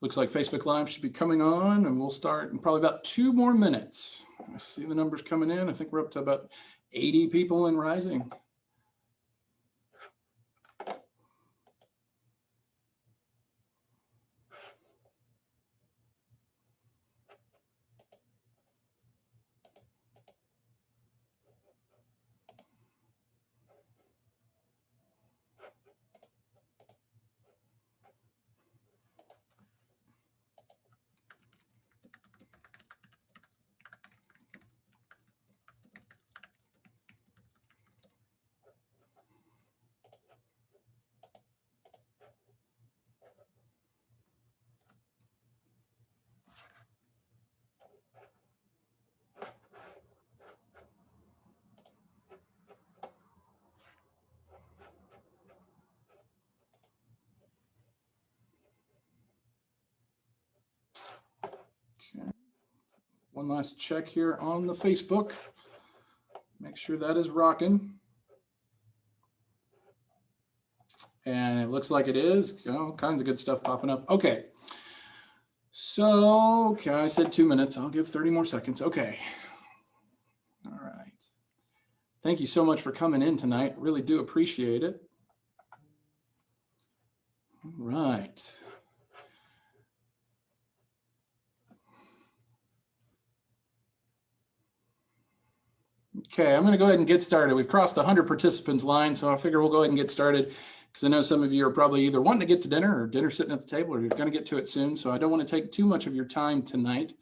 Looks like Facebook Live should be coming on, and we'll start in probably about 2 more minutes. I see the numbers coming in. I think we're up to about 80 people and rising. Okay. One last check here on the Facebook. Make sure that is rocking. And it looks like it is. All kinds of good stuff popping up. Okay. So, okay, I said 2 minutes. I'll give 30 more seconds. Okay. All right. Thank you so much for coming in tonight. Really do appreciate it. All right. Okay, I'm going to go ahead and get started. We've crossed the 100 participants line, so I figure we'll go ahead and get started because I know some of you are probably either wanting to get to dinner or dinner sitting at the table, or you're going to get to it soon. So I don't want to take too much of your time tonight.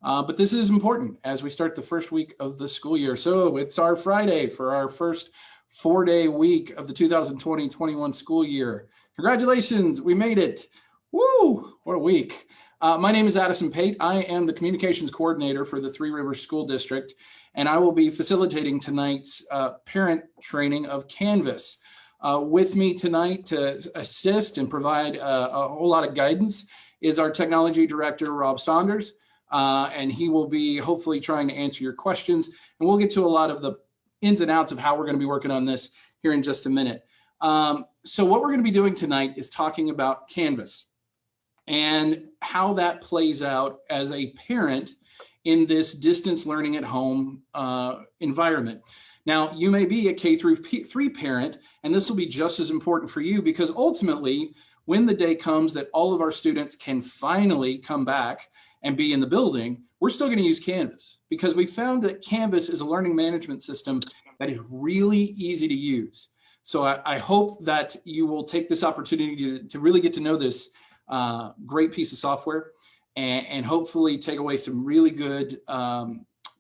But this is important as we start the first week of the school year. So it's our Friday for our first 4-day week of the 2020-21 school year. Congratulations, we made it. Woo, what a week. My name is Addison Pate. I am the communications coordinator for the Three Rivers School District, and I will be facilitating tonight's parent training of Canvas. With me tonight to assist and provide a whole lot of guidance is our technology director, Rob Saunders, and he will be hopefully trying to answer your questions. And we'll get to a lot of the ins and outs of how we're going to be working on this here in just a minute. So what we're going to be doing tonight is talking about Canvas and how that plays out as a parent in this distance learning at home environment. Now, you may be a K-3 parent, and this will be just as important for you because ultimately, when the day comes that all of our students can finally come back and be in the building, we're still going to use Canvas because we found that Canvas is a learning management system that is really easy to use. So I hope that you will take this opportunity to really get to know this great piece of software and hopefully take away some really good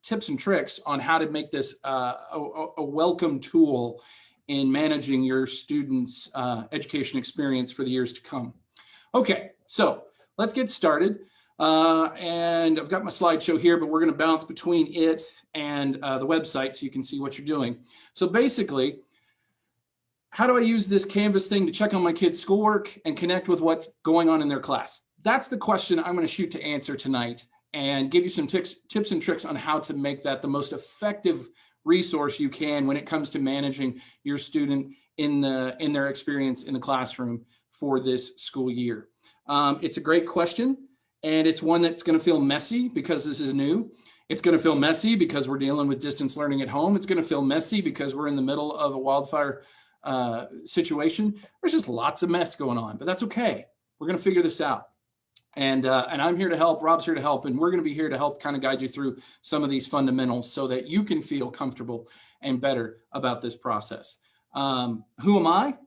tips and tricks on how to make this a welcome tool in managing your students' education experience for the years to come. Okay, so let's get started. And I've got my slideshow here, but we're going to bounce between it and the website so you can see what you're doing. So basically, how do I use this Canvas thing to check on my kids' schoolwork and connect with what's going on in their class? That's the question I'm going to shoot to answer tonight and give you some tips and tricks on how to make that the most effective resource you can when it comes to managing your student in their experience in the classroom for this school year. It's a great question, and it's one that's going to feel messy because this is new. It's going to feel messy because we're dealing with distance learning at home. It's going to feel messy because we're in the middle of a wildfire situation. There's just lots of mess going on, but that's okay. We're going to figure this out. And I'm here to help, Rob's here to help, and we're going to be here to help kind of guide you through some of these fundamentals so that you can feel comfortable and better about this process. Who am I?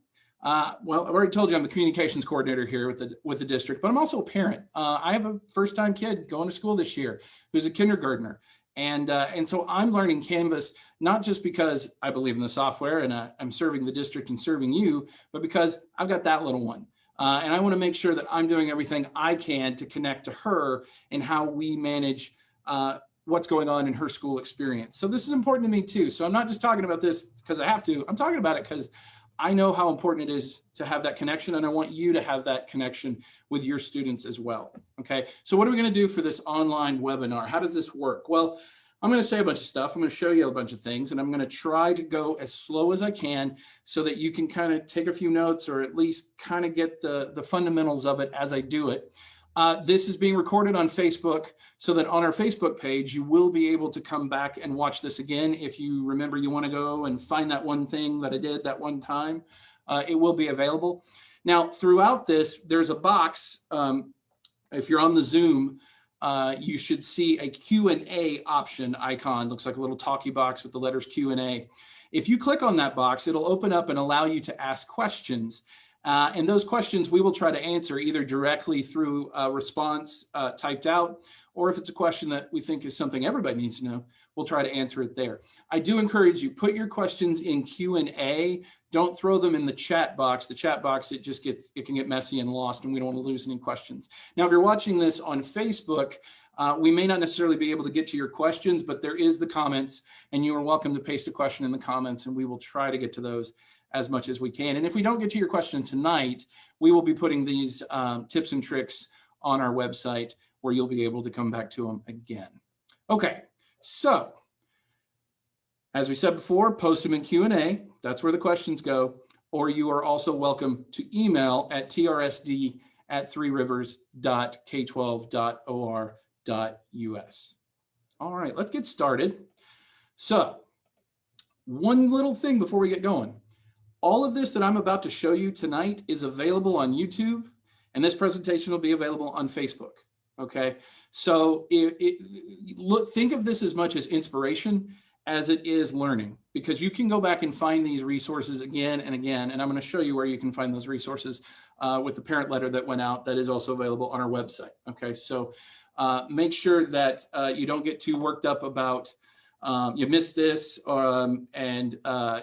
Well, I've already told you I'm the communications coordinator here with the district, but I'm also a parent. I have a first-time kid going to school this year who's a kindergartner. And so I'm learning Canvas, not just because I believe in the software and I'm serving the district and serving you, but because I've got that little one. And I want to make sure that I'm doing everything I can to connect to her and how we manage what's going on in her school experience. So this is important to me too. So I'm not just talking about this because I have to. I'm talking about it because I know how important it is to have that connection, and I want you to have that connection with your students as well. Okay, so what are we going to do for this online webinar? How does this work? Well, I'm going to say a bunch of stuff. I'm going to show you a bunch of things, and I'm going to try to go as slow as I can so that you can kind of take a few notes or at least kind of get the fundamentals of it as I do it. This is being recorded on Facebook so that on our Facebook page, you will be able to come back and watch this again. If you remember you want to go and find that one thing that I did that one time, it will be available. Now, throughout this, there's a box. If you're on the Zoom, you should see a Q&A option icon. Looks like a little talkie box with the letters Q&A. If you click on that box, it'll open up and allow you to ask questions. And those questions we will try to answer either directly through a response typed out, or if it's a question that we think is something everybody needs to know, we'll try to answer it there. I do encourage you, put your questions in Q&A. Don't throw them in the chat box. The chat box, it can get messy and lost, and we don't want to lose any questions. Now, if you're watching this on Facebook, we may not necessarily be able to get to your questions, but there is the comments, and you are welcome to paste a question in the comments, and we will try to get to those as much as we can. And if we don't get to your question tonight, we will be putting these tips and tricks on our website where you'll be able to come back to them again. Okay, so as we said before, post them in Q&A. That's where the questions go. Or you are also welcome to email at trsd@3rivers.k12.or.us. All right, let's get started. So one little thing before we get going. All of this that I'm about to show you tonight is available on YouTube, and this presentation will be available on Facebook, okay? So think of this as much as inspiration as it is learning, because you can go back and find these resources again and again, and I'm gonna show you where you can find those resources with the parent letter that went out that is also available on our website, okay? So make sure that you don't get too worked up about you missed this, oh,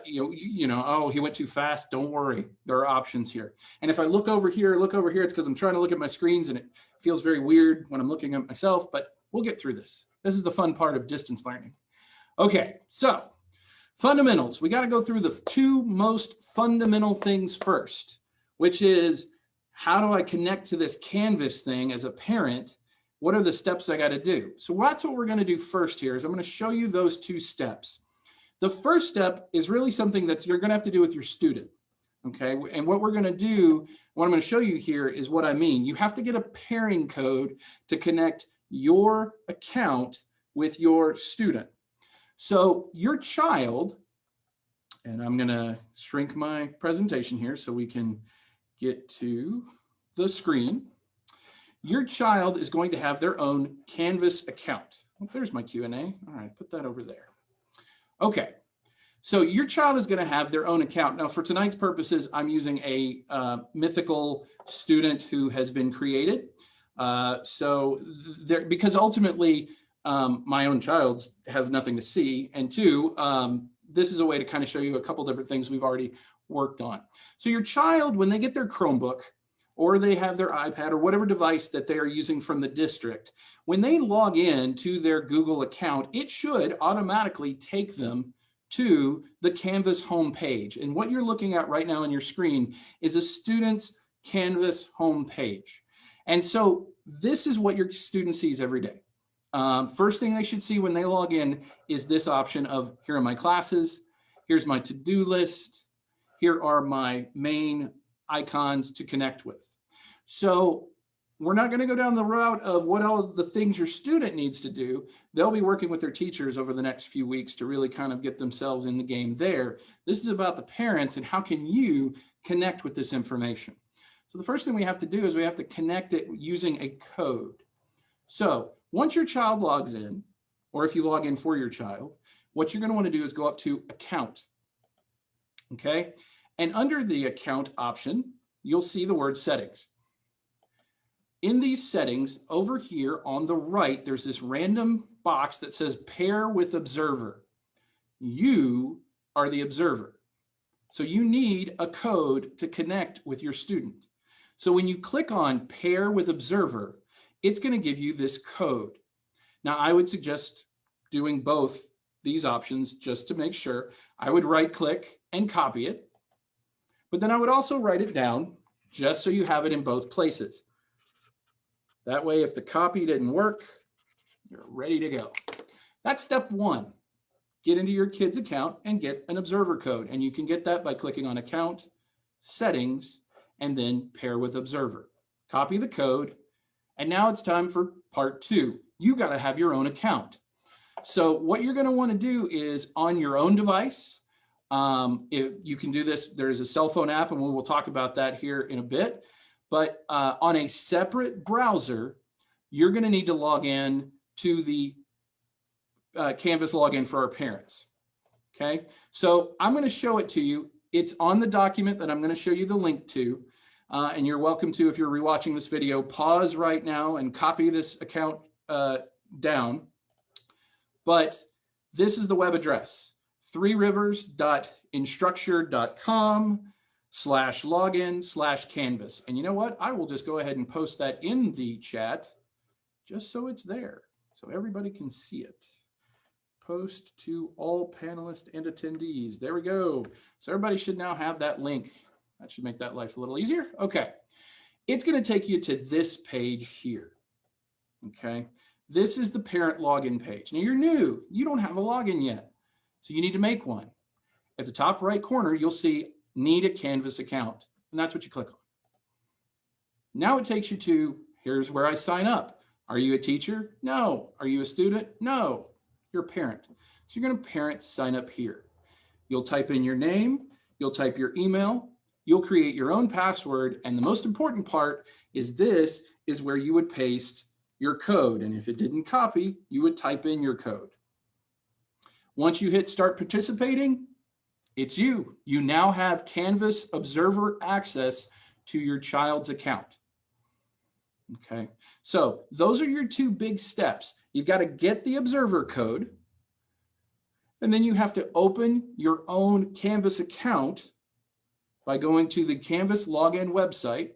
he went too fast. Don't worry, there are options here. And if I look over here, it's because I'm trying to look at my screens and it feels very weird when I'm looking at myself, but we'll get through this. This is the fun part of distance learning. Okay, so fundamentals. We got to go through the two most fundamental things first, which is how do I connect to this Canvas thing as a parent? What are the steps I got to do? So that's what we're going to do first here is I'm going to show you those two steps. The first step is really something that you're going to have to do with your student. Okay. And what we're going to do, what I'm going to show you here is what I mean. You have to get a pairing code to connect your account with your student. So your child, and I'm going to shrink my presentation here so we can get to the screen. Your child is going to have their own Canvas account. Oh, there's my Q&A. All right, put that over there. Okay, so your child is going to have their own account. Now, for tonight's purposes, I'm using a mythical student who has been created. Because ultimately, my own child has nothing to see. And two, this is a way to kind of show you a couple different things we've already worked on. So your child, when they get their Chromebook, or they have their iPad or whatever device that they are using from the district, when they log in to their Google account, it should automatically take them to the Canvas homepage. And what you're looking at right now on your screen is a student's Canvas homepage. And so this is what your student sees every day. First thing they should see when they log in is this option of here are my classes, here's my to-do list, here are my main icons to connect with. So we're not going to go down the route of what all of the things your student needs to do. They'll be working with their teachers over the next few weeks to really kind of get themselves in the game there. This is about the parents and how can you connect with this information. So the first thing we have to do is we have to connect it using a code. So once your child logs in, or if you log in for your child, what you're going to want to do is go up to account. Okay. And under the account option, you'll see the word settings. In these settings over here on the right, there's this random box that says pair with observer. You are the observer. So you need a code to connect with your student. So when you click on pair with observer, it's going to give you this code. Now I would suggest doing both these options just to make sure. I would right click and copy it. But then I would also write it down just so you have it in both places. That way, if the copy didn't work, you're ready to go. That's step one. Get into your kid's account and get an observer code. And you can get that by clicking on account, settings, and then pair with observer. Copy the code And now it's time for part 2. You got to have your own account. So what you're going to want to do is on your own device, if you can do this, there's a cell phone app, and we will talk about that here in a bit. But on a separate browser, you're going to need to log in to the Canvas login for our parents. Okay, so I'm going to show it to you. It's on the document that I'm going to show you the link to. And you're welcome to, if you're rewatching this video, pause right now and copy this account down. But this is the web address, threerivers.instructure.com/login/Canvas. And you know what? I will just go ahead and post that in the chat just so it's there, so everybody can see it. Post to all panelists and attendees. There we go. So everybody should now have that link. That should make that life a little easier. Okay. It's going to take you to this page here. Okay. This is the parent login page. Now you're new. You don't have a login yet. So you need to make one. At the top right corner, you'll see need a Canvas account. And that's what you click on. Now it takes you to, here's where I sign up. Are you a teacher? No. Are you a student? No. You're a parent. So you're going to parent sign up here. You'll type in your name. You'll type your email. You'll create your own password. And the most important part is this is where you would paste your code. And if it didn't copy, you would type in your code. Once you hit start participating, it's you. You now have Canvas Observer access to your child's account. Okay, so those are your 2 big steps. You've got to get the Observer code, and then you have to open your own Canvas account by going to the Canvas login website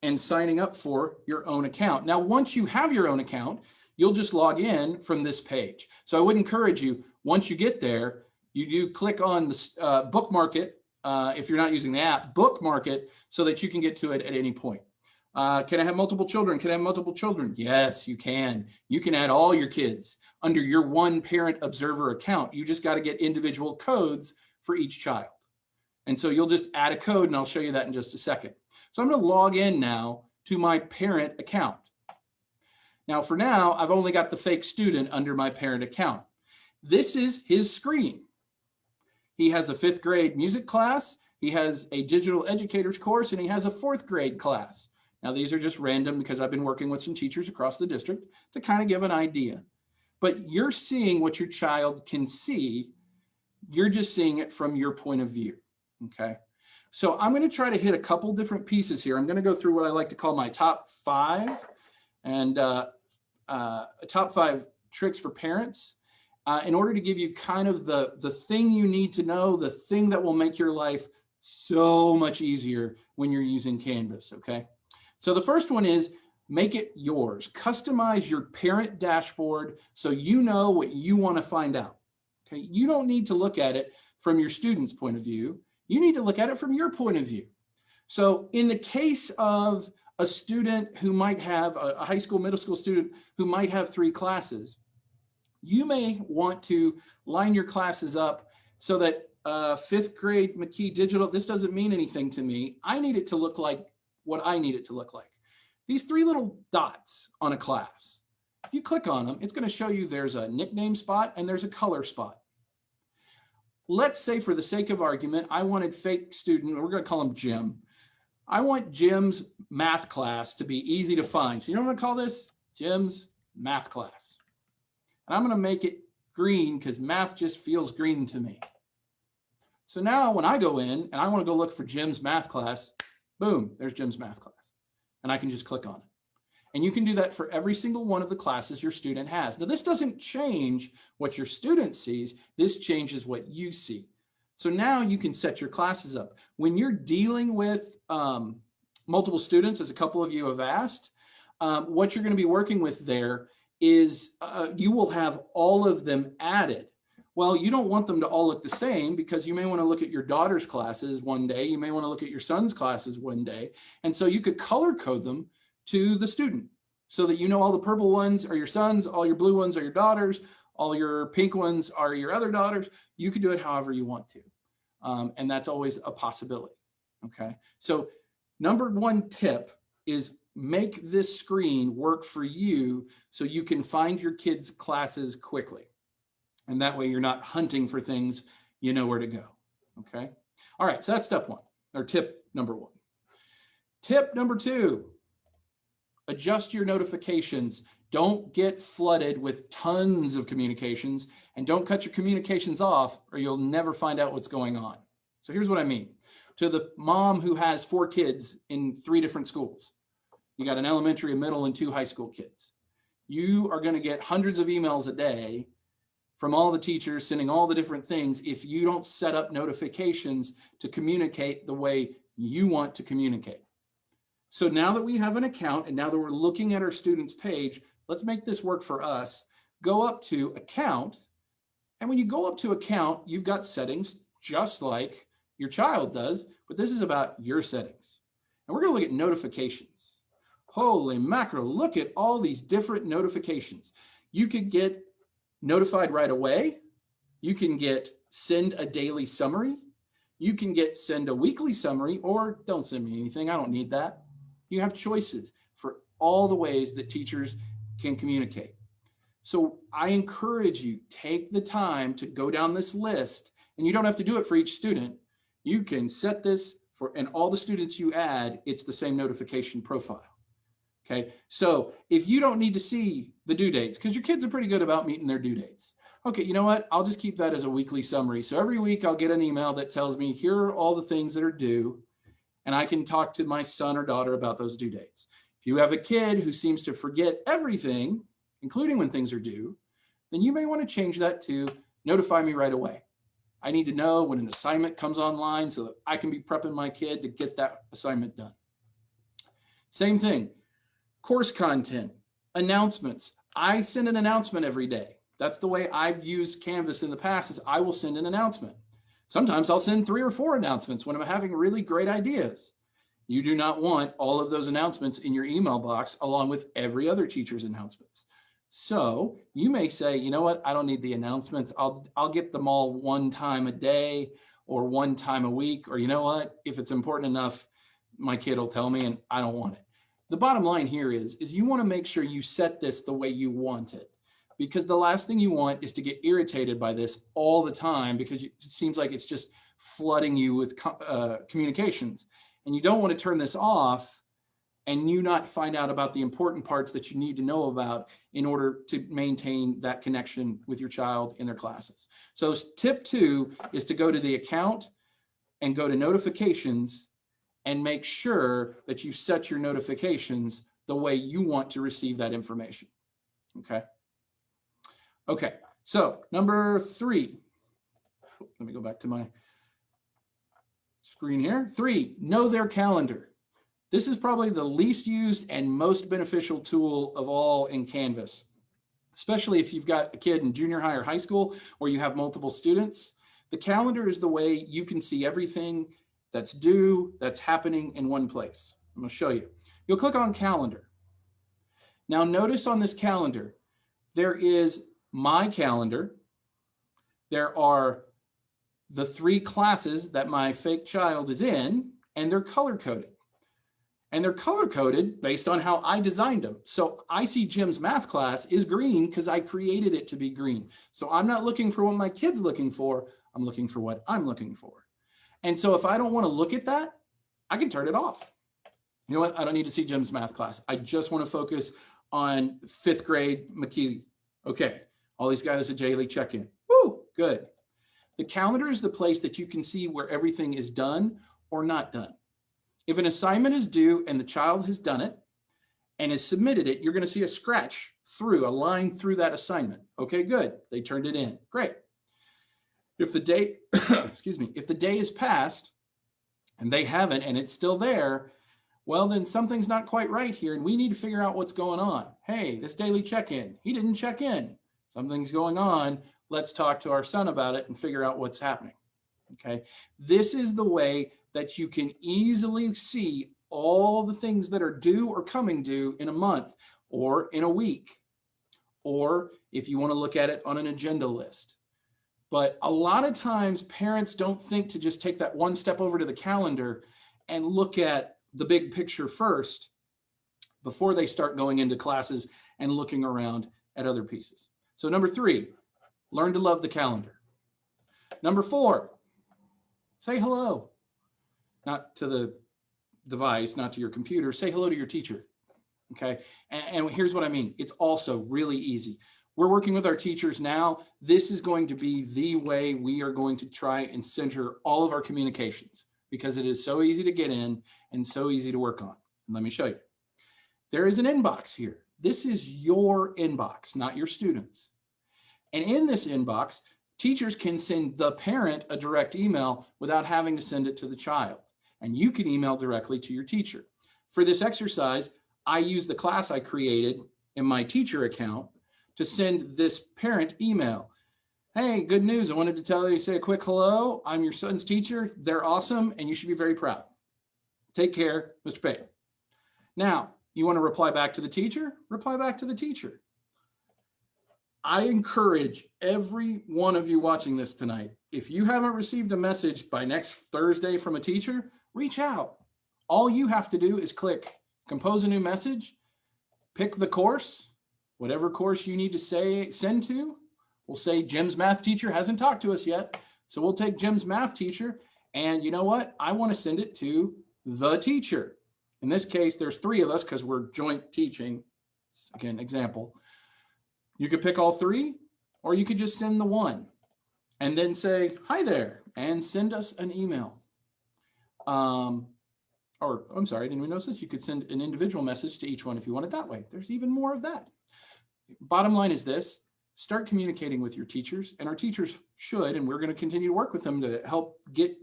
and signing up for your own account. Now, once you have your own account, you'll just log in from this page. So I would encourage you, once you get there, you do click on the bookmark it. If you're not using the app, bookmark it so that you can get to it at any point. Can I have multiple children? Can I have multiple children? Yes, you can. You can add all your kids under your one parent observer account. You just got to get individual codes for each child. And so you'll just add a code, and I'll show you that in just a second. So I'm going to log in now to my parent account. Now, for now, I've only got the fake student under my parent account. This is his screen. He has a 5th grade music class. He has a digital educators course, and he has a 4th grade class. Now, these are just random because I've been working with some teachers across the district to kind of give an idea. But you're seeing what your child can see. You're just seeing it from your point of view, okay? So I'm going to try to hit a couple different pieces here. I'm going to go through what I like to call my top 5 and top 5 tricks for parents in order to give you kind of the thing you need to know, the thing that will make your life so much easier when you're using Canvas, okay? So the first one is make it yours. Customize your parent dashboard so you know what you want to find out. Okay, you don't need to look at it from your student's point of view. You need to look at it from your point of view. So in the case of a student who might have a high school, middle school student who might have 3 classes, you may want to line your classes up so that 5th grade McKee Digital, this doesn't mean anything to me. I need it to look like what I need it to look like. These 3 little dots on a class, if you click on them, it's going to show you there's a nickname spot and there's a color spot. Let's say for the sake of argument, I wanted fake student, we're going to call him Jim. I want Jim's math class to be easy to find. So you know what I'm going to call this? Jim's math class. And I'm going to make it green because math just feels green to me. So now when I go in and I want to go look for Jim's math class, boom, there's Jim's math class. And I can just click on it. And you can do that for every single one of the classes your student has. Now, this doesn't change what your student sees. This changes what you see. So now you can set your classes up. When you're dealing with multiple students, as a couple of you have asked, what you're going to be working with there is you will have all of them added. Well, you don't want them to all look the same because you may want to look at your daughter's classes one day. You may want to look at your son's classes one day. And so you could color code them to the student so that you know all the purple ones are your sons, all your blue ones are your daughters, all your pink ones are your other daughters. You can do it however you want to. And that's always a possibility. Okay. So number 1 tip is make this screen work for you so you can find your kids' classes quickly. And that way you're not hunting for things, you know where to go, okay? All right, so that's step one, or tip number one. Tip number two, adjust your notifications. Don't get flooded with tons of communications, and don't cut your communications off or you'll never find out what's going on. So here's what I mean. To the mom who has 4 kids in 3 different schools, you got an elementary, a middle, and 2 high school kids. You are going to get hundreds of emails a day from all the teachers sending all the different things if you don't set up notifications to communicate the way you want to communicate. So now that we have an account and now that we're looking at our students' page, let's make this work for us. Go up to account. And when you go up to account, you've got settings just like your child does, but this is about your settings. And we're going to look at notifications. Holy mackerel, look at all these different notifications. You could get notified right away. You can get send a daily summary. You can get send a weekly summary, or don't send me anything. I don't need that. You have choices for all the ways that teachers can communicate. So I encourage you, take the time to go down this list, and you don't have to do it for each student. You can set this for, and all the students you add, it's the same notification profile. Okay, so if you don't need to see the due dates, because your kids are pretty good about meeting their due dates. Okay, you know what? I'll just keep that as a weekly summary. So every week I'll get an email that tells me, here are all the things that are due, and I can talk to my son or daughter about those due dates. If you have a kid who seems to forget everything, including when things are due, then you may want to change that to notify me right away. I need to know when an assignment comes online so that I can be prepping my kid to get that assignment done. Same thing. Course content, announcements. I send an announcement every day. That's the way I've used Canvas in the past, is I will send an announcement. Sometimes I'll send 3 or 4 announcements when I'm having really great ideas. You do not want all of those announcements in your email box along with every other teacher's announcements. So you may say, you know what, I don't need the announcements. I'll get them all one time a day or one time a week, or you know what, if it's important enough, my kid will tell me and I don't want it. The bottom line here is you want to make sure you set this the way you want it, because the last thing you want is to get irritated by this all the time because it seems like it's just flooding you with communications. And you don't want to turn this off and you not find out about the important parts that you need to know about in order to maintain that connection with your child in their classes. So tip 2 is to go to the account and go to notifications and make sure that you set your notifications the way you want to receive that information. Okay. Okay. So number 3, let me go back to my screen here. 3, know their calendar. This is probably the least used and most beneficial tool of all in Canvas, especially if you've got a kid in junior high or high school where you have multiple students. The calendar is the way you can see everything that's due, that's happening in one place. I'm going to show you. You'll click on calendar. Now notice on this calendar, there is my calendar. There are the 3 classes that my fake child is in, and they're color coded. And they're color coded based on how I designed them. So I see Jim's math class is green because I created it to be green. So I'm not looking for what my kid's looking for. I'm looking for what I'm looking for. And so if I don't want to look at that, I can turn it off. You know what? I don't need to see Jim's math class. I just want to focus on 5th grade McKee. Okay, all these guys a daily check-in. Woo, good. The calendar is the place that you can see where everything is done or not done. If an assignment is due and the child has done it and has submitted it, you're going to see a scratch through, a line through that assignment. Okay, good. They turned it in. Great. If the day, excuse me, if the day is passed and they haven't and it's still there, well, then something's not quite right here and we need to figure out what's going on. Hey, this daily check-in, he didn't check in. Something's going on. Let's talk to our son about it and figure out what's happening. Okay, this is the way that you can easily see all the things that are due or coming due in a month or in a week, or if you want to look at it on an agenda list. But a lot of times parents don't think to just take that one step over to the calendar and look at the big picture first before they start going into classes and looking around at other pieces. So number 3, learn to love the calendar. Number 4, say hello. Not to the device, not to your computer. Say hello to your teacher. Okay. And here's what I mean. It's also really easy. We're working with our teachers now. This is going to be the way we are going to try and center all of our communications, because it is so easy to get in and so easy to work on. And let me show you. There is an inbox here. This is your inbox, not your students. And in this inbox, teachers can send the parent a direct email without having to send it to the child. And you can email directly to your teacher. For this exercise, I use the class I created in my teacher account to send this parent email. Hey, good news. I wanted to tell you, say a quick hello. I'm your son's teacher. They're awesome, and you should be very proud. Take care, Mr. Payton. Now, you want to reply back to the teacher? Reply back to the teacher. I encourage every one of you watching this tonight, if you haven't received a message by next Thursday from a teacher, reach out. All you have to do is click compose a new message, pick the course, whatever course you need to send to. We'll say Jim's math teacher hasn't talked to us yet. So we'll take Jim's math teacher, and you know what? I want to send it to the teacher. In this case, there's 3 of us because we're joint teaching. Again, example. You could pick all 3, or you could just send the one and then say, hi there, and send us an email. Or I'm sorry, I didn't even notice this. You could send an individual message to each one if you wanted that way. There's even more of that. Bottom line is this: start communicating with your teachers, and our teachers should, and we're going to continue to work with them to help get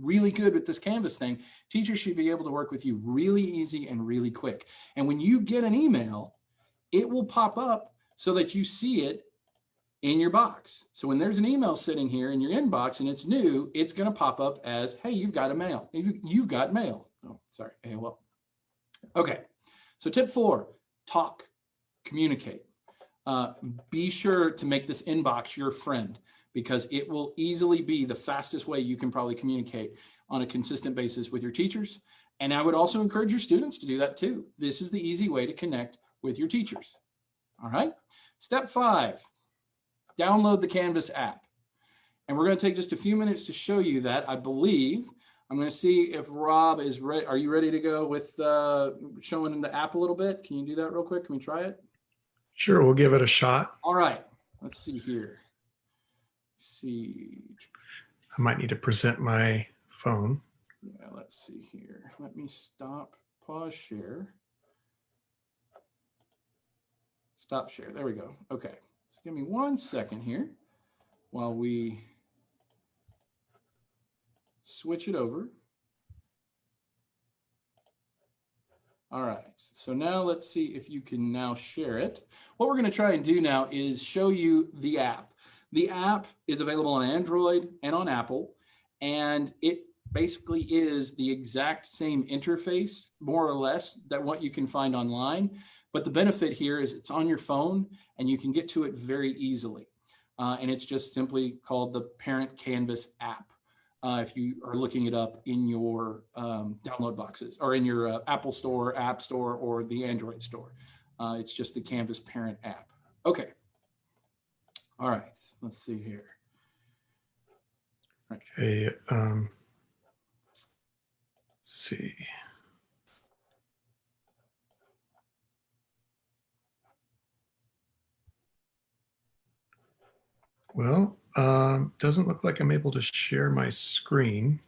really good with this Canvas thing. Teachers should be able to work with you really easy and really quick. And when you get an email, it will pop up so that you see it in your box. So when there's an email sitting here in your inbox and it's new, it's going to pop up as, hey, you've got a mail. You've got mail. Oh, sorry. AOL. Okay. So tip 4, talk, communicate. Be sure to make this inbox your friend, because it will easily be the fastest way you can probably communicate on a consistent basis with your teachers. And I would also encourage your students to do that too. This is the easy way to connect with your teachers. All right. Step 5, download the Canvas app. And we're going to take just a few minutes to show you that, I believe. I'm going to see if Rob is ready. Are you ready to go with showing the app a little bit? Can you do that real quick? Can we try it? Sure, we'll give it a shot. All right. Let's see here. See. I might need to present my phone. Yeah, let's see here. Let me stop, pause share. Stop share. There we go. Okay. So give me 1 second here while we switch it over. All right. So now let's see if you can now share it. What we're going to try and do now is show you the app. The app is available on Android and on Apple, and it basically is the exact same interface, more or less, that what you can find online. But the benefit here is it's on your phone and you can get to it very easily. And it's just simply called the Parent Canvas app. If you are looking it up in your download boxes or in your Apple Store, App Store, or the Android Store. It's just the Canvas Parent app. Okay. All right. Let's see here. Right. Okay. Let's see. Well, doesn't look like I'm able to share my screen,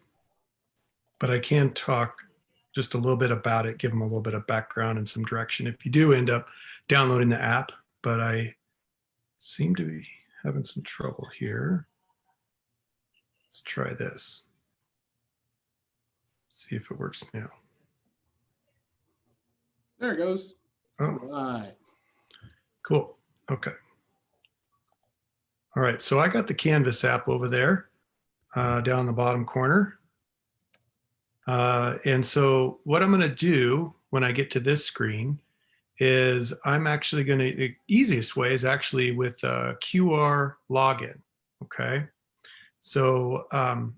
but I can talk just a little bit about it, give them a little bit of background and some direction if you do end up downloading the app, but I seem to be having some trouble here. Let's try this. See if it works now. There it goes. Oh. All right. Cool. Okay. All right, so I got the Canvas app over there down in the bottom corner. And so what I'm going to do when I get to this screen is I'm actually going to, the easiest way is actually with a QR login, okay? So can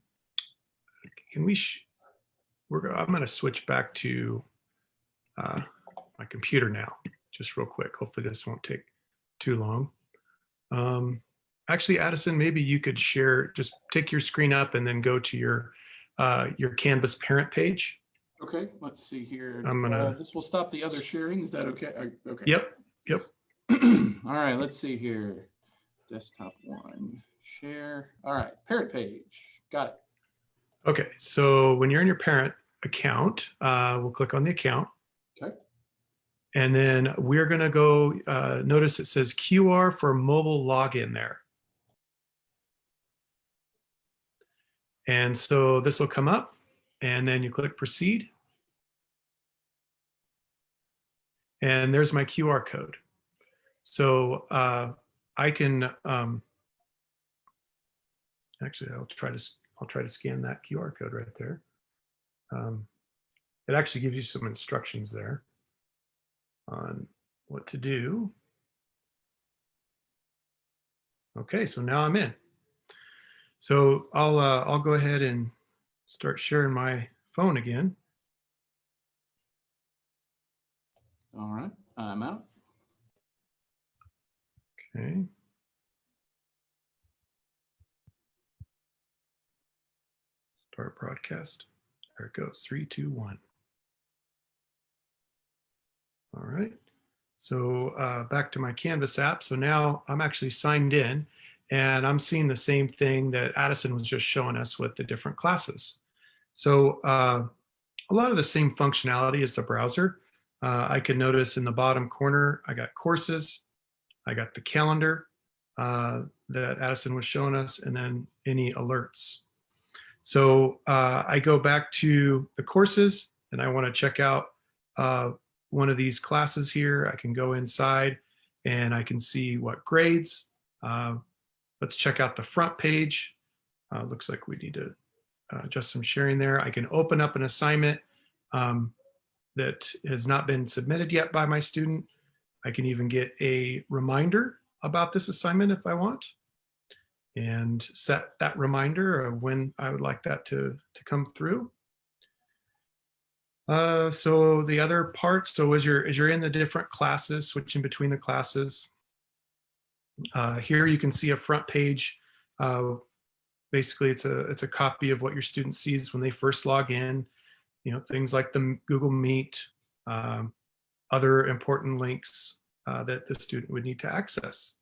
we, I'm going to switch back to computer now, just real quick. Hopefully this won't take too long. Actually, Addison, maybe you could share, just take your screen up and then go to your Canvas parent page. Okay, let's see here. I'm gonna. This will stop the other sharing. Is that okay? Okay. Yep. All right, let's see here. Desktop 1, share. All right, parent page. Got it. Okay, so when you're in your parent account, we'll click on the account. Okay. And then we're going to go, notice it says QR for mobile login there. And so this will come up, and then you click proceed. And there's my QR code. So I can, actually, I'll try to scan that QR code right there. It actually gives you some instructions there on what to do. Okay, so now I'm in. So I'll go ahead and start sharing my phone again. All right, I'm out. Okay. Start broadcast. There it goes. 3, 2, 1. All right. So back to my Canvas app. So now I'm actually signed in, and I'm seeing the same thing that Addison was just showing us with the different classes. So a lot of the same functionality as the browser. I can notice in the bottom corner, I got courses, I got the calendar that Addison was showing us, and then any alerts. So I go back to the courses, and I want to check out one of these classes here. I can go inside and I can see what grades. Let's check out the front page. Looks like we need to adjust some sharing there. I can open up an assignment that has not been submitted yet by my student. I can even get a reminder about this assignment if I want, and set that reminder of when I would like that to come through. So the other part, so as you're in the different classes, switching between the classes, here you can see a front page. Basically, it's a copy of what your student sees when they first log in. You know, things like the Google Meet, other important links that the student would need to access.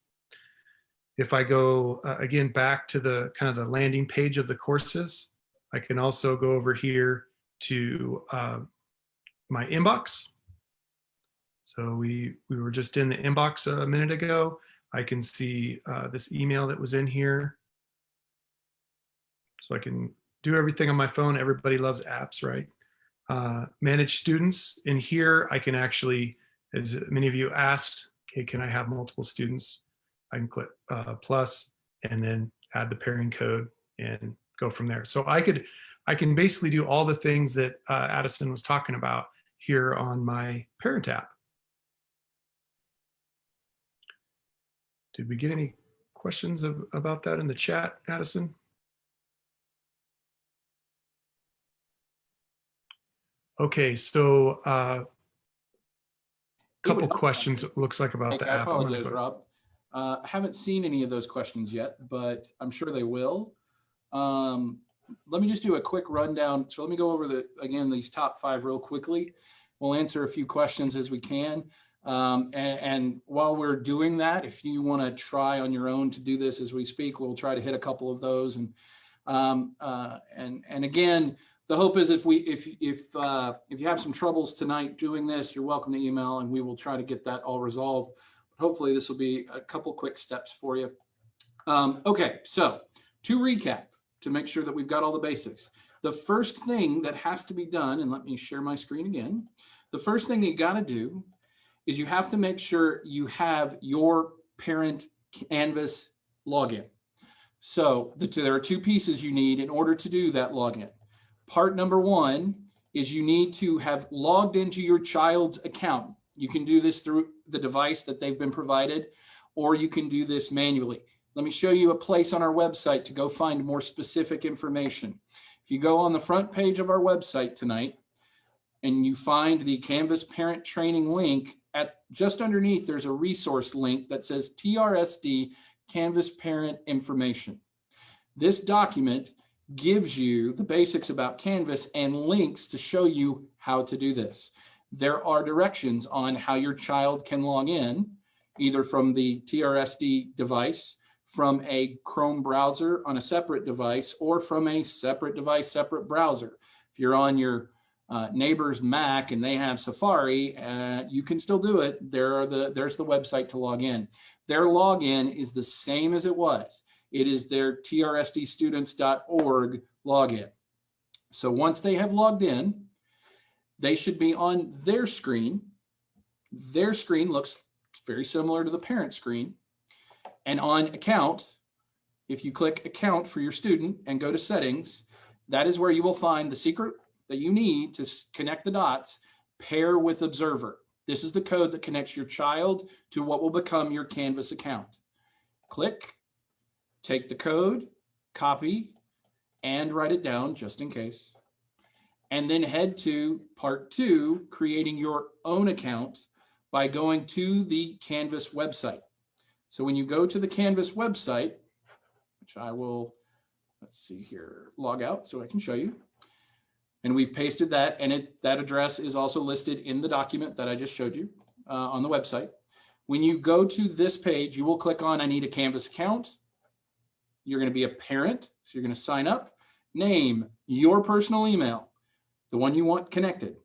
If I go again back to the kind of the landing page of the courses, I can also go over here to my inbox. So we were just in the inbox a minute ago. I can see this email that was in here. So I can do everything on my phone. Everybody loves apps, right? Manage students. In here, I can actually, as many of you asked, okay, can I have multiple students? I can click plus and then add the pairing code and go from there. So I can basically do all the things that Addison was talking about here on my parent app. Did we get any questions about that in the chat, Addison? Okay, so a couple questions it looks like about the I app. apologize, Rob. I haven't seen any of those questions yet, but I'm sure they will. Let me just do a quick rundown. So let me go over again, these top 5 real quickly. We'll answer a few questions as we can. And while we're doing that, if you want to try on your own to do this as we speak, we'll try to hit a couple of those. And again, the hope is if you have some troubles tonight doing this, you're welcome to email and we will try to get that all resolved. But hopefully this will be a couple quick steps for you. Okay, so to recap, to make sure that we've got all the basics. The first thing that has to be done, and let me share my screen again. The first thing you got to do is you have to make sure you have your parent Canvas login. So there are 2 pieces you need in order to do that login. Part number 1 is you need to have logged into your child's account. You can do this through the device that they've been provided, or you can do this manually. Let me show you a place on our website to go find more specific information. If you go on the front page of our website tonight and you find the Canvas parent training link, at just underneath, there's a resource link that says TRSD Canvas parent information. This document gives you the basics about Canvas and links to show you how to do this. There are directions on how your child can log in, either from the TRSD device, from a Chrome browser on a separate device, or from a separate device, separate browser. If you're on your neighbor's Mac and they have Safari, you can still do it. There's the website to log in. Their login is the same as it was. It is their trsdstudents.org login. So once they have logged in, they should be on their screen. Their screen looks very similar to the parent screen. And on account, if you click account for your student and go to settings, that is where you will find the secret that you need to connect the dots, pair with observer. This is the code that connects your child to what will become your Canvas account. Click, take the code, copy, and write it down just in case. And then head to part 2, creating your own account by going to the Canvas website. So when you go to the Canvas website, which I will, let's see here, log out so I can show you. And we've pasted that, and that address is also listed in the document that I just showed you on the website. When you go to this page, you will click on I need a Canvas account. You're going to be a parent, so you're going to sign up. Name, your personal email, the one you want connected,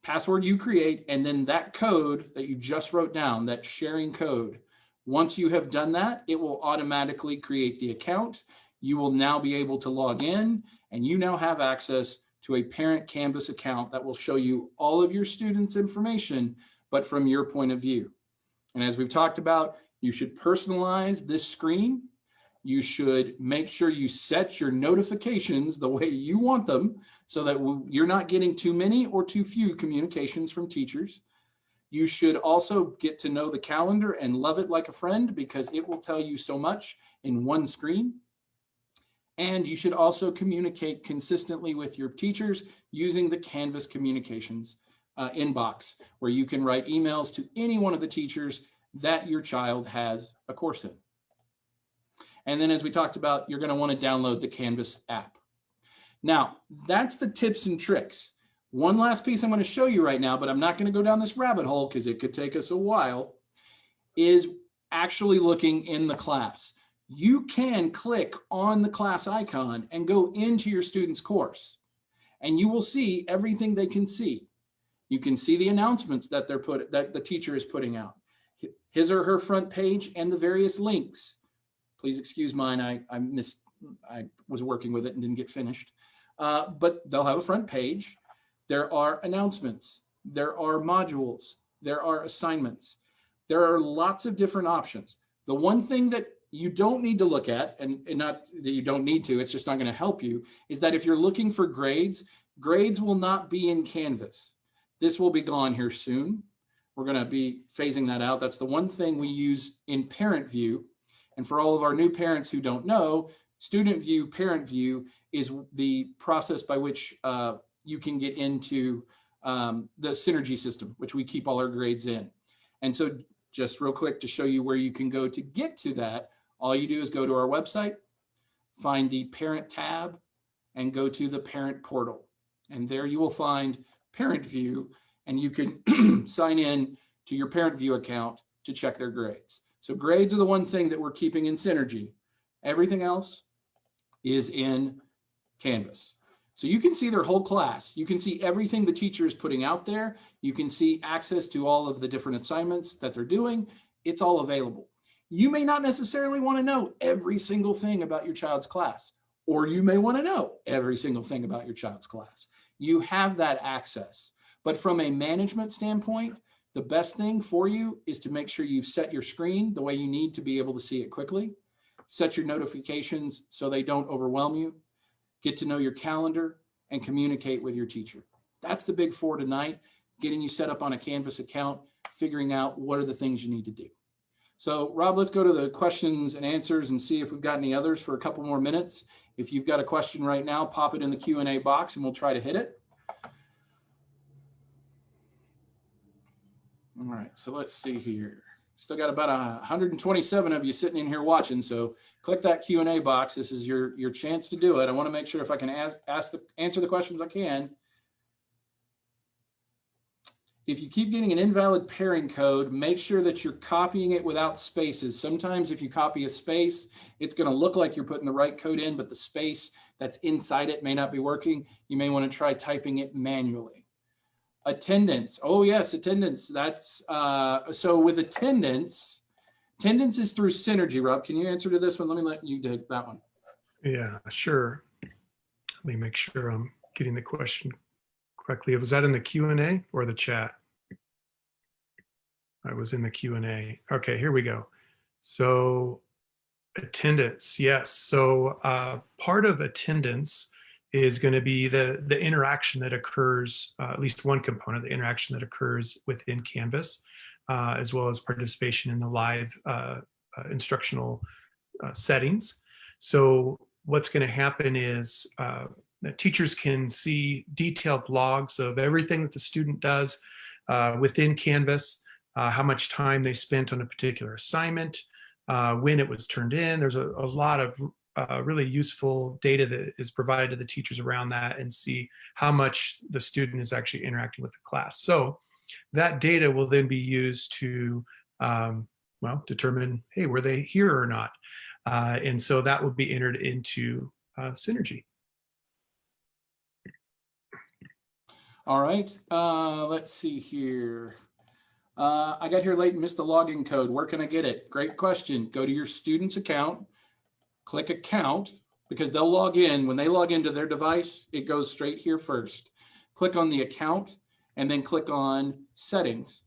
password you create, and then that code that you just wrote down, that sharing code. Once you have done that, it will automatically create the account. You will now be able to log in, and you now have access to a parent Canvas account that will show you all of your students' information, but from your point of view. And as we've talked about, you should personalize this screen. You should make sure you set your notifications the way you want them so that you're not getting too many or too few communications from teachers. You should also get to know the calendar and love it like a friend, because it will tell you so much in one screen. And you should also communicate consistently with your teachers using the Canvas communications inbox, where you can write emails to any one of the teachers that your child has a course in. And then, as we talked about, you're going to want to download the Canvas app. Now, that's the tips and tricks. One last piece I'm going to show you right now, but I'm not going to go down this rabbit hole because it could take us a while, is actually looking in the class. You can click on the class icon and go into your student's course, and you will see everything they can see. You can see the announcements that that the teacher is putting out, his or her front page, and the various links. Please excuse mine. I was working with it and didn't get finished. But they'll have a front page. There are announcements. There are modules. There are assignments. There are lots of different options. The one thing that you don't need to look at, and not that you don't need to, it's just not going to help you, is that if you're looking for grades, grades will not be in Canvas. This will be gone here soon. We're going to be phasing that out. That's the one thing we use in Parent View. And for all of our new parents who don't know, Student View, Parent View is the process by which you can get into the Synergy system, which we keep all our grades in. And so just real quick to show you where you can go to get to that, all you do is go to our website, find the Parent tab, and go to the Parent portal. And there you will find Parent View, and you can sign in to your Parent View account to check their grades. So grades are the one thing that we're keeping in Synergy. Everything else is in Canvas. So you can see their whole class. You can see everything the teacher is putting out there. You can see access to all of the different assignments that they're doing. It's all available. You may not necessarily want to know every single thing about your child's class, or you may want to know every single thing about your child's class. You have that access. But from a management standpoint, the best thing for you is to make sure you've set your screen the way you need to be able to see it quickly. Set your notifications so they don't overwhelm you. Get to know your calendar and communicate with your teacher. That's the big 4 tonight, getting you set up on a Canvas account, figuring out what are the things you need to do. So Rob, let's go to the questions and answers and see if we've got any others for a couple more minutes. If you've got a question right now, pop it in the Q&A box and we'll try to hit it. All right, so let's see here. Still got about 127 of you sitting in here watching, so click that Q&A box. This is your chance to do it. I want to make sure if I can answer the questions I can. If you keep getting an invalid pairing code, make sure that you're copying it without spaces. Sometimes if you copy a space, it's going to look like you're putting the right code in, but the space that's inside it may not be working. You may want to try typing it manually. Attendance. Oh yes, attendance. That's so with attendance is through Synergy. Rob, can you answer to this one? Let me let you take that one. Yeah, sure. Let me make sure I'm getting the question correctly. Was that in the Q&A or the chat? I was in the Q&A. Okay, here we go. So attendance, yes. So part of attendance is going to be the interaction that occurs, at least one component, the interaction that occurs within Canvas, as well as participation in the live instructional settings. So what's going to happen is teachers can see detailed logs of everything that the student does within Canvas, how much time they spent on a particular assignment, when it was turned in. There's a lot of really useful data that is provided to the teachers around that, and see how much the student is actually interacting with the class. So that data will then be used to well, determine, hey, were they here or not? And so that will be entered into Synergy. All right, let's see here. I got here late and missed the login code. Where can I get it? Great question. Go to your student's account, click account, because they'll log in. When they log into their device, it goes straight here first. Click on the account and then click on settings.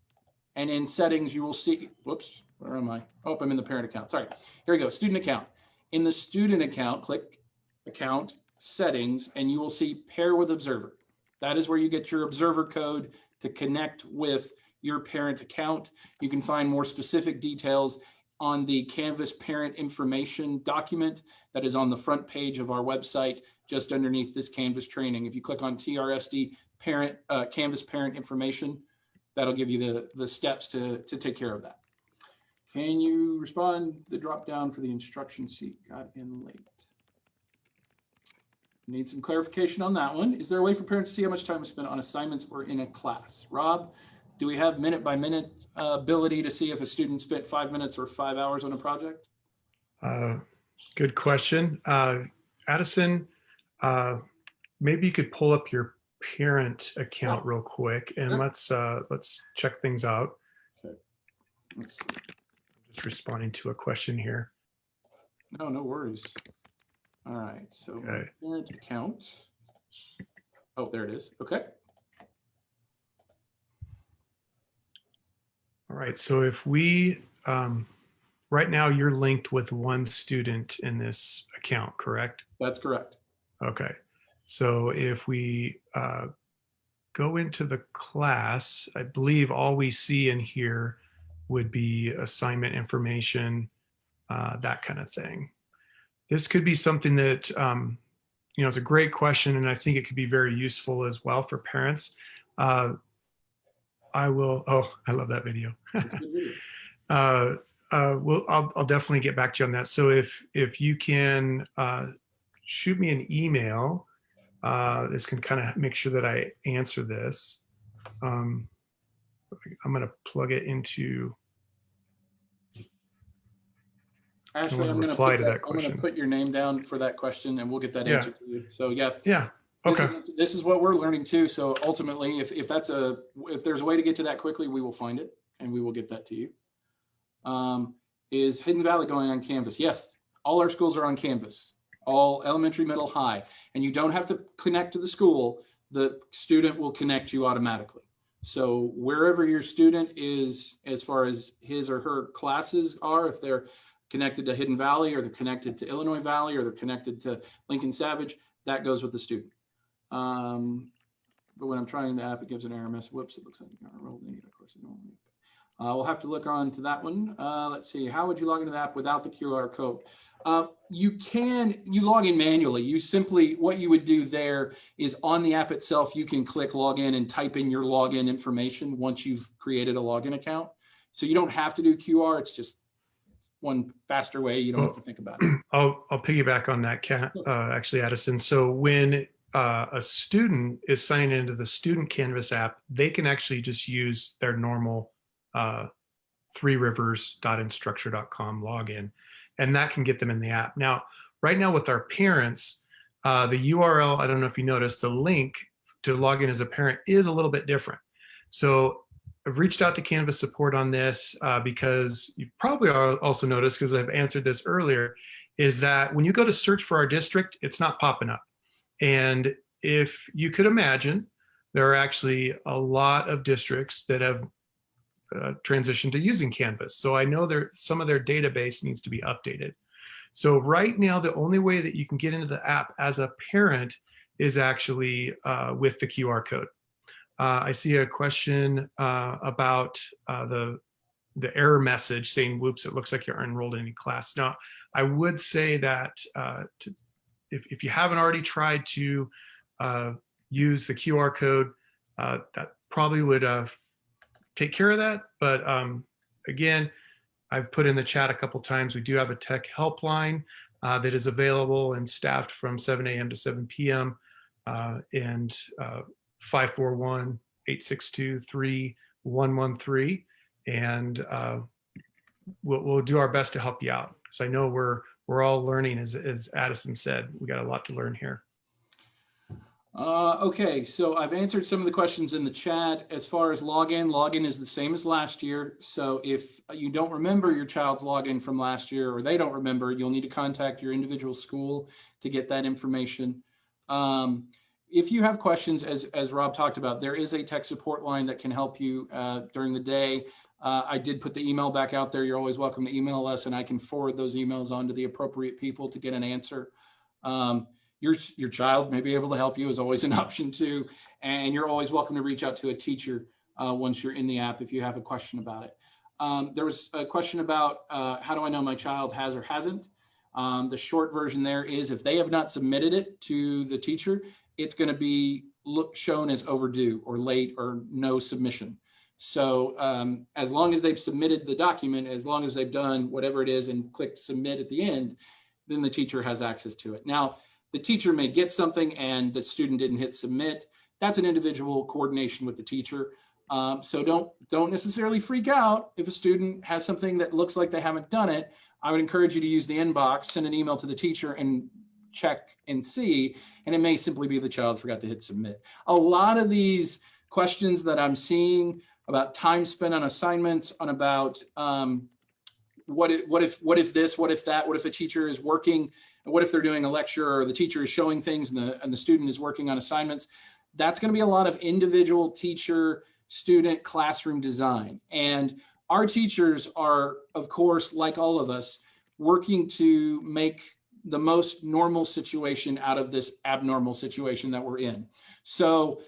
And in settings, you will see, whoops, where am I? Oh, I'm in the parent account. Sorry. Here we go, student account. In the student account, click account, settings, and you will see pair with observer. That is where you get your observer code to connect with your parent account. You can find more specific details on the Canvas parent information document that is on the front page of our website, just underneath this Canvas training. If you click on TRSD parent, Canvas parent information, that'll give you the steps to take care of that. Can you respond the drop down for the instruction sheet? Got in late. Need some clarification on that one. Is there a way for parents to see how much time is spent on assignments or in a class? Rob, do we have minute by minute ability to see if a student spent 5 minutes or 5 hours on a project? Good question. Addison, maybe you could pull up your parent account real quick, and let's check things out. Okay. Let's see. I'm just responding to a question here. No worries. All right, so okay. Parent account. Oh, there it is. Okay. All right, so if we, right now you're linked with one student in this account, correct? That's correct. Okay, so if we go into the class, I believe all we see in here would be assignment information, that kind of thing. This could be something that, you know, it's a great question, and I think it could be very useful as well for parents. I will, oh, I love that video. I'll definitely get back to you on that. So if you can shoot me an email, this can kind of make sure that I answer this. I'm going to plug it into. Ashley, I'm going to put your name down for that question, and we'll get that answer to you. So yeah. Okay. This is what we're learning too. So ultimately, if there's a way to get to that quickly, we will find it and we will get that to you. Is Hidden Valley going on Canvas? Yes, all our schools are on Canvas, all elementary, middle, high, and you don't have to connect to the school. The student will connect you automatically. So wherever your student is, as far as his or her classes are, if they're connected to Hidden Valley, or they're connected to Illinois Valley, or they're connected to Lincoln Savage, that goes with the student. But when I'm trying the app, it gives an error message. Whoops, it looks like you got enrolled in it. Of course, it normally. We'll have to look on to that one. Let's see. How would you log into the app without the QR code? You log in manually. What you would do there is on the app itself, you can click login and type in your login information once you've created a login account. So you don't have to do QR. It's just one faster way. You don't have to think about it. I'll piggyback on that, actually, Addison. So when a student is signing into the Student Canvas app, they can actually just use their normal threerivers.instructure.com login, and that can get them in the app. Now, right now with our parents, the URL, I don't know if you noticed, the link to log in as a parent is a little bit different. So I've reached out to Canvas support on this because you've probably also noticed, because I've answered this earlier, is that when you go to search for our district, it's not popping up. And if you could imagine, there are actually a lot of districts that have transitioned to using Canvas. So I know some of their database needs to be updated. So right now, the only way that you can get into the app as a parent is actually with the QR code. I see a question about the error message saying, whoops, it looks like you're enrolled in any class. Now, I would say that if you haven't already tried to use the QR code, that probably would take care of that. But again, I've put in the chat a couple times, we do have a tech helpline that is available and staffed from 7 a.m. to 7 p.m. And 541-862-3113. And we'll do our best to help you out. So I know we're all learning, as Addison said, we got a lot to learn here. Okay, so I've answered some of the questions in the chat. As far as login is the same as last year. So if you don't remember your child's login from last year, or they don't remember, you'll need to contact your individual school to get that information. If you have questions, as Rob talked about, there is a tech support line that can help you during the day. I did put the email back out there. You're always welcome to email us, and I can forward those emails on to the appropriate people to get an answer. Your child may be able to help you is always an option too. And you're always welcome to reach out to a teacher once you're in the app if you have a question about it. There was a question about how do I know my child has or hasn't? The short version there is if they have not submitted it to the teacher, it's going to be shown as overdue or late or no submission. So as long as they've submitted the document, as long as they've done whatever it is and clicked submit at the end, then the teacher has access to it. Now, the teacher may get something and the student didn't hit submit. That's an individual coordination with the teacher. So don't necessarily freak out if a student has something that looks like they haven't done it. I would encourage you to use the inbox, send an email to the teacher and check and see, and it may simply be the child forgot to hit submit. A lot of these questions that I'm seeing about time spent on assignments, on about what if this, what if that, what if a teacher is working, what if they're doing a lecture or the teacher is showing things and the student is working on assignments. That's going to be a lot of individual teacher student classroom design. And our teachers are, of course, like all of us, working to make the most normal situation out of this abnormal situation that we're in. So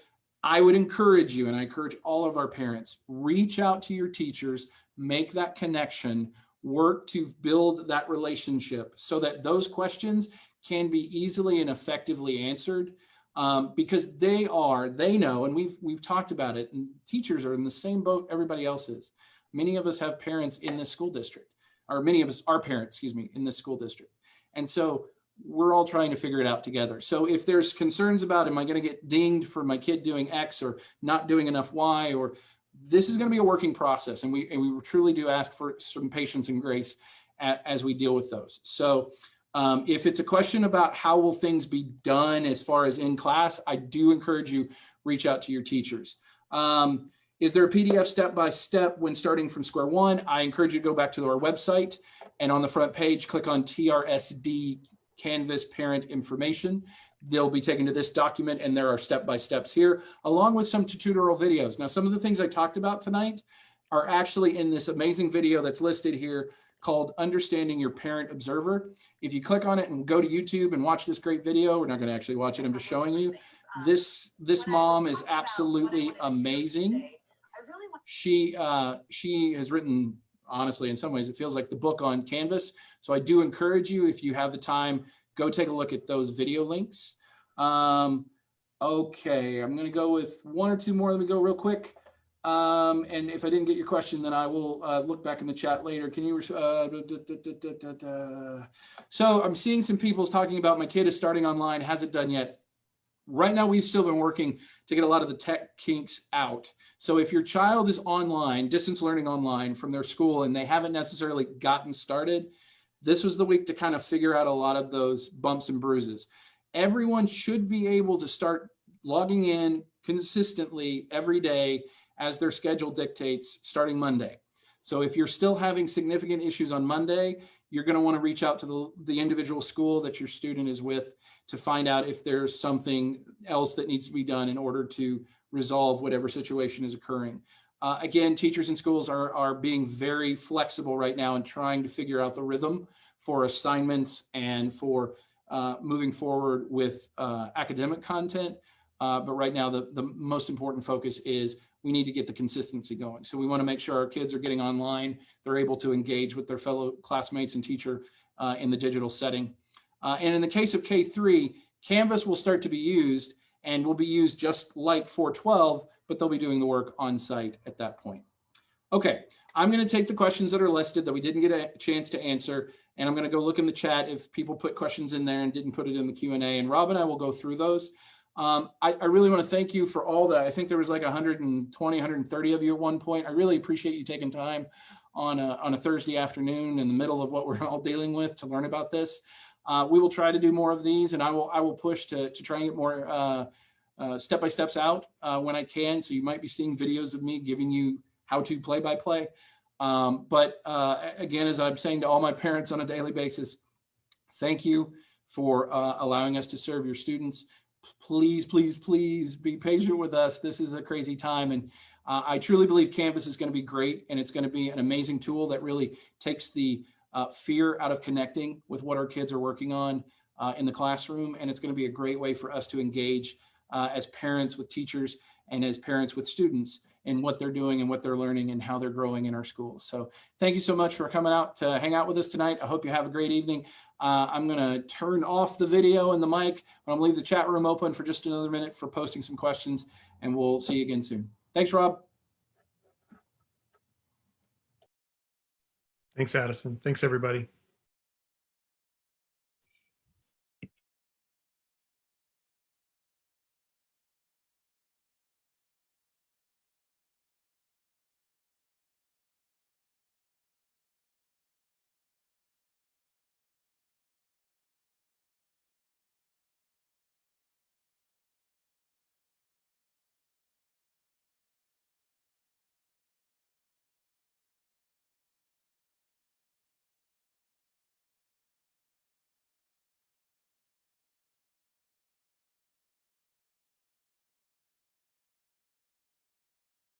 I would encourage you, and I encourage all of our parents, reach out to your teachers, make that connection, work to build that relationship so that those questions can be easily and effectively answered, because they know, and we've talked about it, and teachers are in the same boat everybody else is. Many of us have parents in this school district, or many of us are parents, in this school district. And so we're all trying to figure it out together. So if there's concerns about, am I going to get dinged for my kid doing X or not doing enough Y, or this is going to be a working process. And we truly do ask for some patience and grace as we deal with those. So if it's a question about how will things be done as far as in class, I do encourage you, reach out to your teachers. Is there a PDF step-by-step when starting from square one? I encourage you to go back to our website, and on the front page, click on TRSD Canvas Parent Information. They'll be taken to this document, and there are step-by-steps here, along with some tutorial videos. Now, some of the things I talked about tonight are actually in this amazing video that's listed here called Understanding Your Parent Observer. If you click on it and go to YouTube and watch this great video, we're not going to actually watch it, I'm just showing you. This mom is absolutely amazing. She has written honestly, in some ways, it feels like the book on Canvas. So I do encourage you, if you have the time, go take a look at those video links. Okay, I'm going to go with one or two more. Let me go real quick. And if I didn't get your question, then I will look back in the chat later. Can you? So I'm seeing some people talking about my kid is starting online, hasn't done yet. Right now, we've still been working to get a lot of the tech kinks out. So if your child is online, distance learning online from their school, and they haven't necessarily gotten started, this was the week to kind of figure out a lot of those bumps and bruises. Everyone should be able to start logging in consistently every day as their schedule dictates starting Monday. So if you're still having significant issues on Monday, you're going to want to reach out to the individual school that your student is with to find out if there's something else that needs to be done in order to resolve whatever situation is occurring. Again, teachers and schools are being very flexible right now and trying to figure out the rhythm for assignments and for moving forward with academic content. But right now, the most important focus is we need to get the consistency going. So we want to make sure our kids are getting online. They're able to engage with their fellow classmates and teacher in the digital setting. And in the case of K3, Canvas will start to be used and will be used just like 412, but they'll be doing the work on site at that point. Okay, I'm going to take the questions that are listed that we didn't get a chance to answer, and I'm going to go look in the chat if people put questions in there and didn't put it in the Q&A, and Rob and I will go through those. I really want to thank you for all that. I think there was like 120, 130 of you at one point. I really appreciate you taking time on a Thursday afternoon in the middle of what we're all dealing with to learn about this. We will try to do more of these, and I will push to try and get more step-by-steps out when I can. So you might be seeing videos of me giving you how to play-by-play. But again, as I'm saying to all my parents on a daily basis, thank you for allowing us to serve your students. Please, please, please be patient with us. This is a crazy time. And I truly believe Canvas is going to be great. And it's going to be an amazing tool that really takes the fear out of connecting with what our kids are working on in the classroom. And it's going to be a great way for us to engage as parents with teachers and as parents with students in what they're doing and what they're learning and how they're growing in our schools. So thank you so much for coming out to hang out with us tonight. I hope you have a great evening. I'm going to turn off the video and the mic, but I'm going to leave the chat room open for just another minute for posting some questions, and we'll see you again soon. Thanks, Rob. Thanks, Addison. Thanks, everybody.